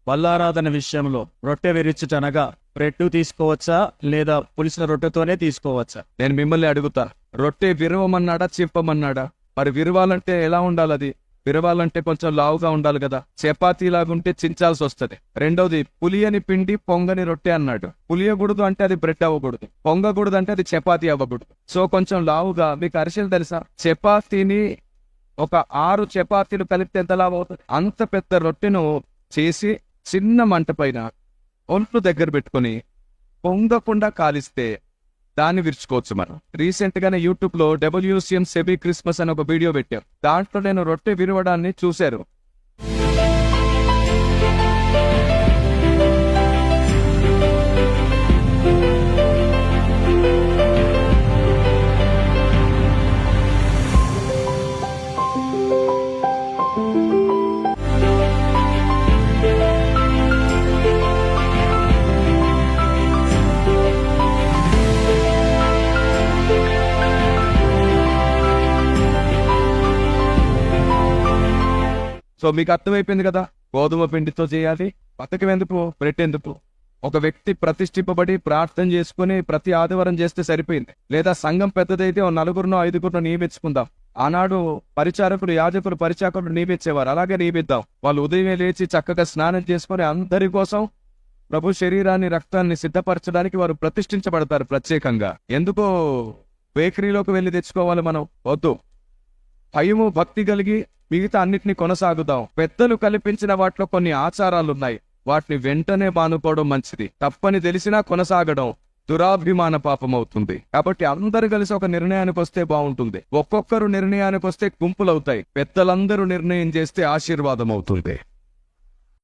బల్లారాధన విషయంలో రొట్టె విరుచుటనగా బ్రెడ్ తీసుకోవచ్చా లేదా పులిసిన రొట్టెతోనే తీసుకోవచ్చా? నేను మిమ్మల్ని అడుగుతా, రొట్టె విరవమన్నాడా చెప్పమన్నాడా? మరి విరవాలంటే ఎలా ఉండాలి? అది విరవాలంటే కొంచెం లావుగా ఉండాలి కదా. చపాతీ లాగుంటే చించాల్సి వస్తుంది. రెండోది, పులియని పిండి పొంగని రొట్టె అన్నాడు. పులియకూడదు అంటే అది బ్రెడ్ అవ్వకూడదు, పొంగకూడదు అంటే అది చపాతీ అవ్వకూడదు. సో కొంచెం లావుగా. మీకు అరిసెలు తెలుసా? చపాతీని ఒక 6 చపాతీలు కలిపితే ఎంత లావు అవుతుంది? అంత పెద్ద రొట్టెను చేసి చిన్న మంట పైన ఒంట్లు దగ్గర పెట్టుకుని పొంగకుండా కాలిస్తే దాన్ని విరుచుకోవచ్చు మనం. రీసెంట్ గానే యూట్యూబ్ లో WCM సెబీ క్రిస్మస్ అని ఒక వీడియో పెట్టాం. దాంట్లో నేను రొట్టె విరవడాన్ని చూశారు. సో మీకు అర్థమైపోయింది కదా, గోధుమ పిండితో చేయాలి. బతకం ఎందుకు, బ్రెడ్ ఎందుకు? ఒక వ్యక్తి ప్రతిష్ఠింపబడి ప్రార్థన చేసుకుని ప్రతి ఆదివారం చేస్తే సరిపోయింది. లేదా సంఘం పెద్దదైతే 4గురినో 5గురినో నియమించుకుందాం. ఆనాడు పరిచారకులు, యాజకులు, పరిచారకులు నియమించేవారు. అలాగే నియమిద్దాం. వాళ్ళు ఉదయం లేచి చక్కగా స్నానం చేసుకుని అందరి కోసం ప్రభు శరీరాన్ని, రక్తాన్ని సిద్ధపరచడానికి వారు ప్రతిష్ఠించబడతారు ప్రత్యేకంగా. ఎందుకో బేకరీలోకి వెళ్ళి తెచ్చుకోవాలి మనం? వద్దు. భయము, భక్తి కలిగి మిగతా అన్నిటినీ కొనసాగుదాం. పెద్దలు కల్పించిన వాటిలో కొన్ని ఆచారాలున్నాయి, వాటిని వెంటనే మానుకోవడం మంచిది. తప్పని తెలిసినా కొనసాగడం దురాభిమాన పాపం అవుతుంది. కాబట్టి అందరూ కలిసి ఒక నిర్ణయానికి వస్తే బాగుంటుంది. ఒక్కొక్కరు నిర్ణయానికి వస్తే గుంపులవుతాయి. పెద్దలందరూ నిర్ణయం చేస్తే ఆశీర్వాదం అవుతుంది.